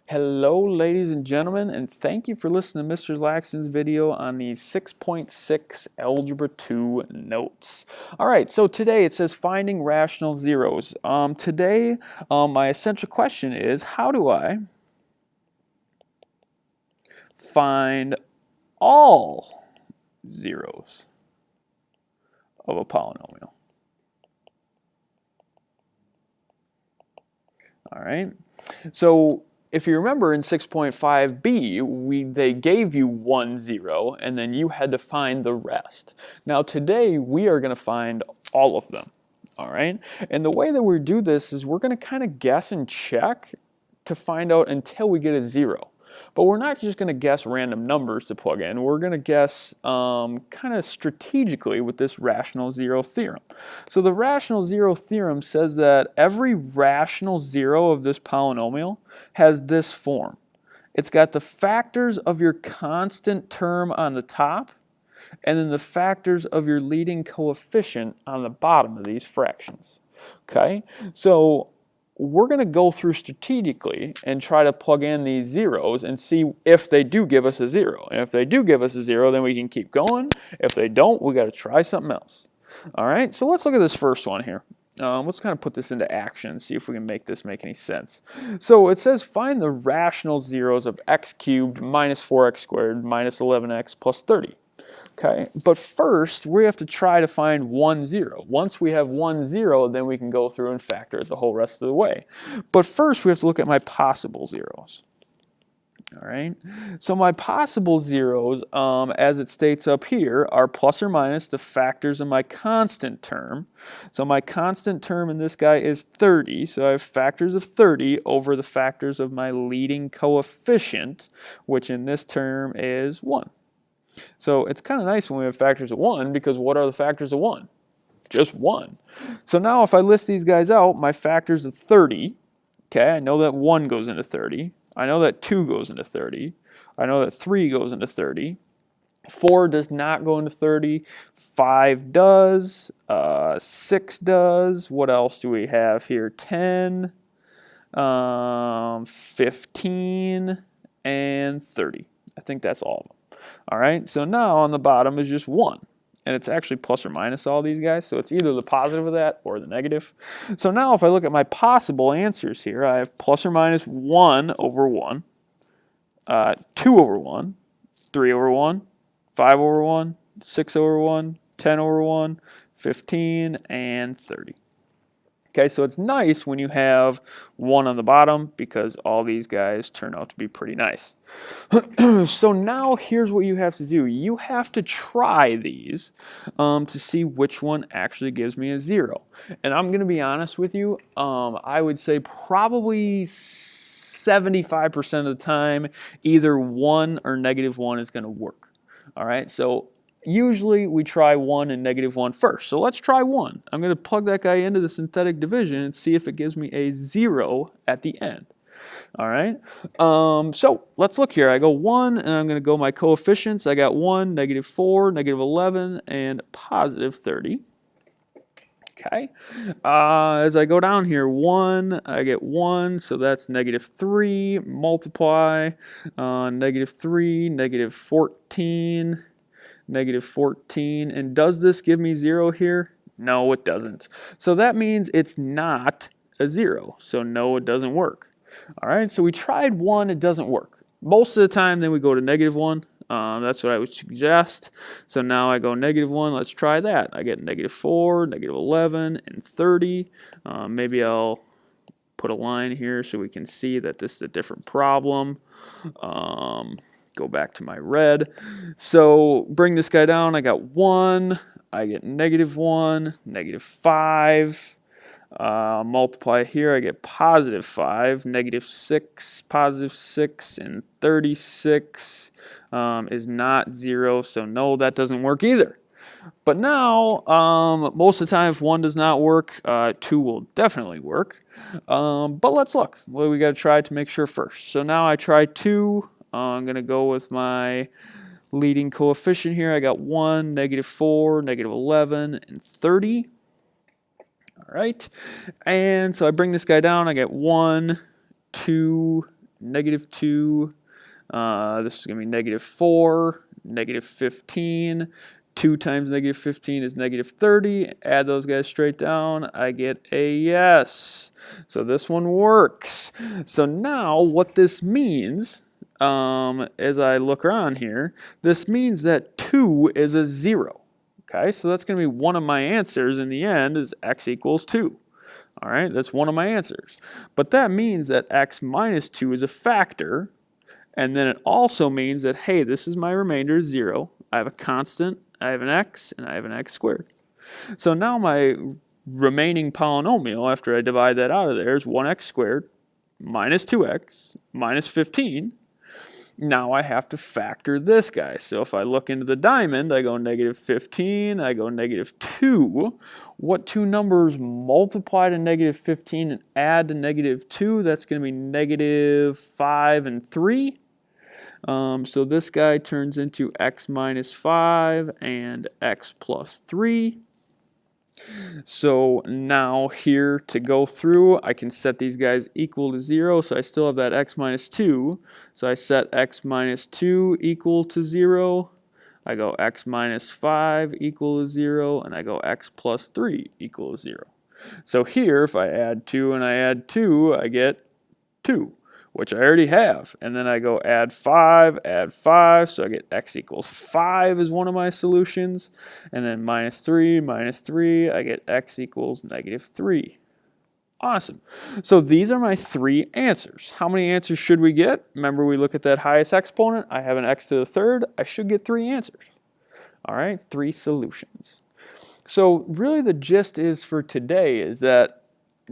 Hello ladies and gentlemen, and thank you for listening to Mr. Laxton's video on the 6.6 Algebra 2 notes. Alright, so today it says finding rational zeros. Today my essential question is, how do I find all zeros of a polynomial? Alright, so if you remember in 6.5b, they gave you 1 0, and then you had to find the rest. Now today, we are going to find all of them, all right? And the way that we do this is we're going to kind of guess and check to find out until we get a 0. But we're not just going to guess random numbers to plug in. We're going to guess kind of strategically with this rational zero theorem. So the rational zero theorem says that every rational zero of this polynomial has this form. It's got the factors of your constant term on the top, and then the factors of your leading coefficient on the bottom of these fractions. Okay, so we're going to go through strategically and try to plug in these zeros and see if they do give us a 0. And if they do give us a 0, then we can keep going. If they don't, we got to try something else. All right, so let's look at this first one here. Let's kind of put this into action and see if we can make this make any sense. So it says find the rational zeros of x cubed minus 4x squared minus 11x plus 30. Okay, but first we have to try to find 1 0. Once we have 1 0, then we can go through and factor it the whole rest of the way. But first we have to look at my possible zeros. All right, so my possible zeros, as it states up here, are plus or minus the factors of my constant term. So my constant term in this guy is 30, so I have factors of 30 over the factors of my leading coefficient, which in this term is 1. So it's kind of nice when we have factors of 1, because what are the factors of 1? Just 1. So now if I list these guys out, my factors of 30, okay, I know that 1 goes into 30. I know that 2 goes into 30. I know that 3 goes into 30. 4 does not go into 30. 5 does. 6 does. What else do we have here? 10, 15, and 30. I think that's all of them. All right, so now on the bottom is just 1, and it's actually plus or minus all these guys, so it's either the positive of that or the negative. So now if I look at my possible answers here, I have plus or minus 1 over 1, 2 over 1, 3 over 1, 5 over 1, 6 over 1, 10 over 1, 15, and 30. Okay, so it's nice when you have 1 on the bottom because all these guys turn out to be pretty nice. So now here's what you have to do. You have to try these to see which one actually gives me a 0. And I'm going to be honest with you, I would say probably 75% of the time either 1 or -1 is going to work. All right, so usually we try 1 and -1 first. So let's try 1. I'm going to plug that guy into the synthetic division and see if it gives me a 0 at the end. All right. So let's look here. I go 1, and I'm going to go my coefficients. I got 1, -4, -11, and positive 30. Okay. As I go down here, 1, I get 1, so that's -3. Multiply, -3, -14. -14, and does this give me 0 here? No, it doesn't. So that means it's not a 0, so no, it doesn't work. All right, so we tried 1, it doesn't work. Most of the time, then we go to -1. That's what I would suggest. So now I go -1, let's try that. I get -4, -11, and 30. Maybe I'll put a line here so we can see that this is a different problem. Go back to my red. So bring this guy down. I got 1. I get -1, -5. Multiply here. I get positive 5, -6, positive 6, and 36 is not 0. So no, that doesn't work either. But now, most of the time, if 1 does not work, 2 will definitely work. But let's look. Well, we got to try to make sure first. So now I try 2. I'm going to go with my leading coefficient here. I got 1, -4, -11, and 30. All right. And so I bring this guy down. I get 1, 2, negative 2. This is going to be negative 4, negative 15. 2 times negative 15 is negative 30. Add those guys straight down. I get a yes. So this one works. So now what this means, as I look around here, this means that 2 is a 0. Okay, so that's going to be one of my answers in the end is x equals 2. All right, that's one of my answers. But that means that x minus 2 is a factor. And then it also means that, hey, this is my remainder, 0. I have a constant, I have an x, and I have an x squared. So now my remaining polynomial, after I divide that out of there, is 1x squared minus 2x minus 15. Now I have to factor this guy. So if I look into the diamond, I go negative 15, I go negative 2. What two numbers multiply to negative 15 and add to negative 2? That's going to be negative 5 and 3. So this guy turns into x minus 5 and x plus 3. So now here to go through, I can set these guys equal to 0, so I still have that x minus 2. So I set x minus 2 equal to 0. I go x minus 5 equal to 0, and I go x plus 3 equal to 0. So here, if I add 2 and I add 2, I get 2. Which I already have. And then I go add 5, so I get x equals 5 is one of my solutions. And then minus 3, I get x equals negative 3. Awesome. So these are my 3 answers. How many answers should we get? Remember, we look at that highest exponent. I have an x to the third. I should get 3 answers. All right, 3 solutions. So really the gist is for today is that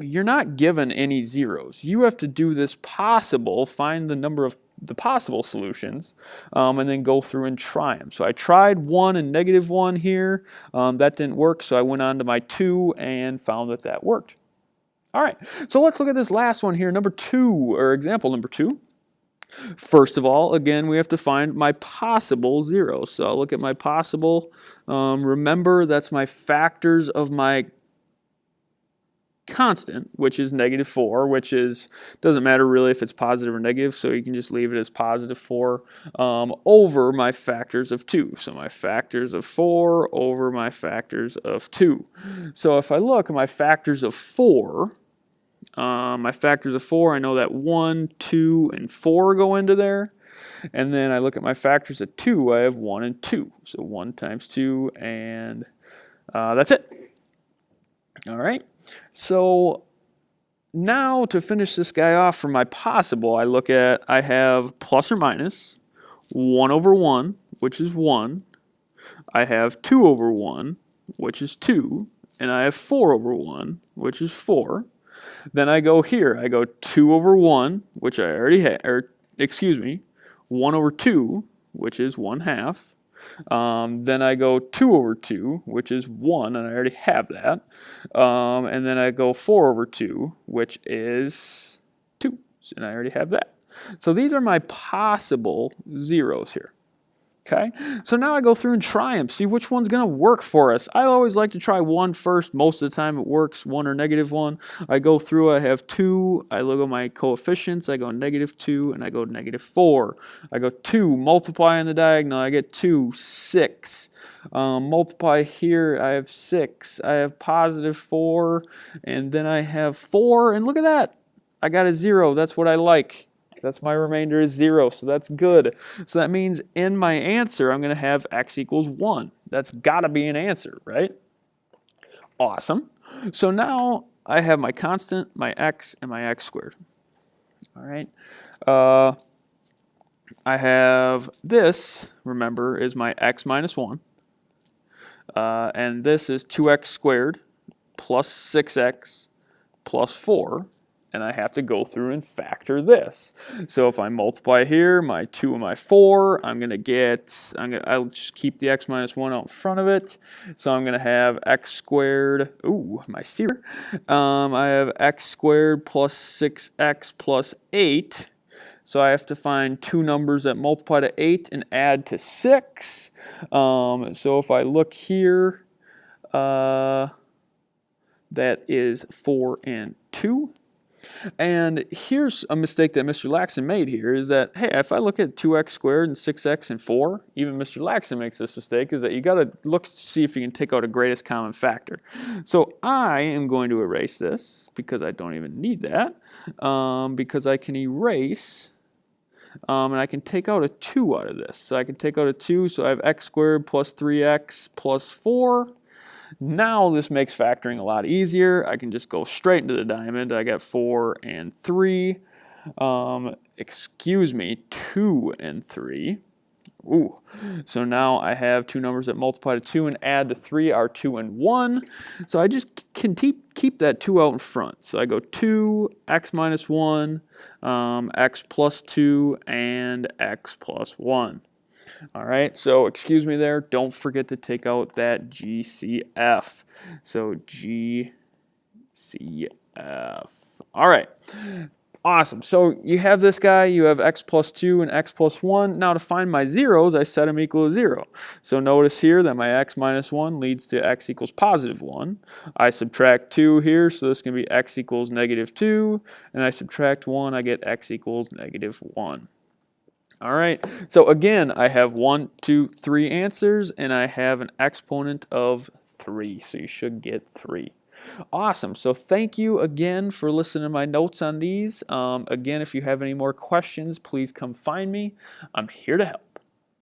you're not given any zeros. You have to do this possible, find the number of the possible solutions, and then go through and try them. So I tried 1 and negative 1 here. That didn't work, so I went on to my 2 and found that that worked. All right, so let's look at this last one here, number 2, or example number 2. First of all, again, we have to find my possible zeros. So I'll look at my possible. Remember, that's my factors of my constant, which is negative 4, which is, doesn't matter really if it's positive or negative, so you can just leave it as positive 4 over my factors of 2. So my factors of 4 over my factors of 2. So if I look at my factors of 4, I know that 1, 2, and 4 go into there. And then I look at my factors of 2, I have 1 and 2. So 1 times 2, and that's it. All right. So now to finish this guy off for my possible, I have plus or minus 1 over 1, which is 1. I have 2 over 1, which is 2. And I have 4 over 1, which is 4. Then I go here. I go 2 over 1, which I already had, 1 over 2, which is 1/2. Then I go 2 over 2, which is 1, and I already have that. And then I go 4 over 2, which is 2, and I already have that. So these are my possible zeros here. Okay, so now I go through and try them, see which one's going to work for us. I always like to try 1 first. Most of the time it works, 1 or negative 1. I go through, I have 2. I look at my coefficients. I go negative 2, and I go negative 4. I go 2, multiply on the diagonal. I get 2, 6. Multiply here, I have 6. I have positive 4, and then I have 4. And look at that. I got a 0. That's what I like. That's my remainder is 0, so that's good. So that means in my answer, I'm going to have x equals 1. That's got to be an answer, right? Awesome. So now I have my constant, my x, and my x squared. All right. I have this, remember, is my x minus 1. And this is 2x squared plus 6x plus 4. And I have to go through and factor this. So if I multiply here, my 2 and my 4, I'll just keep the x minus 1 out in front of it. So I'm going to have x squared, my C. I have x squared plus 6x plus 8. So I have to find 2 numbers that multiply to 8 and add to 6. So if I look here, that is 4 and 2. And here's a mistake that Mr. Laxton made here is that, hey, if I look at 2x squared and 6x and 4, even Mr. Laxton makes this mistake, is that you got to look to see if you can take out a greatest common factor. So I am going to erase this because I don't even need that, because I can erase, and I can take out a 2 out of this. So I can take out a 2, so I have x squared plus 3x plus 4. Now this makes factoring a lot easier. I can just go straight into the diamond. I got 4 and 3. Excuse me, 2 and 3. Ooh. So now I have two numbers that multiply to 2 and add to 3 are 2 and 1. So I just can keep that 2 out in front. So I go 2, x minus 1, x plus 2, and x plus 1. All right, so excuse me there. Don't forget to take out that GCF. So GCF. All right. Awesome. So you have this guy, you have x plus 2 and x plus 1. Now to find my zeros, I set them equal to 0. So notice here that my x minus 1 leads to x equals positive 1. I subtract 2 here, so this can be x equals negative 2. And I subtract 1, I get x equals negative 1. All right, so again, I have 1, 2, 3 answers, and I have an exponent of 3, so you should get 3. Awesome, so thank you again for listening to my notes on these. Again, if you have any more questions, please come find me. I'm here to help.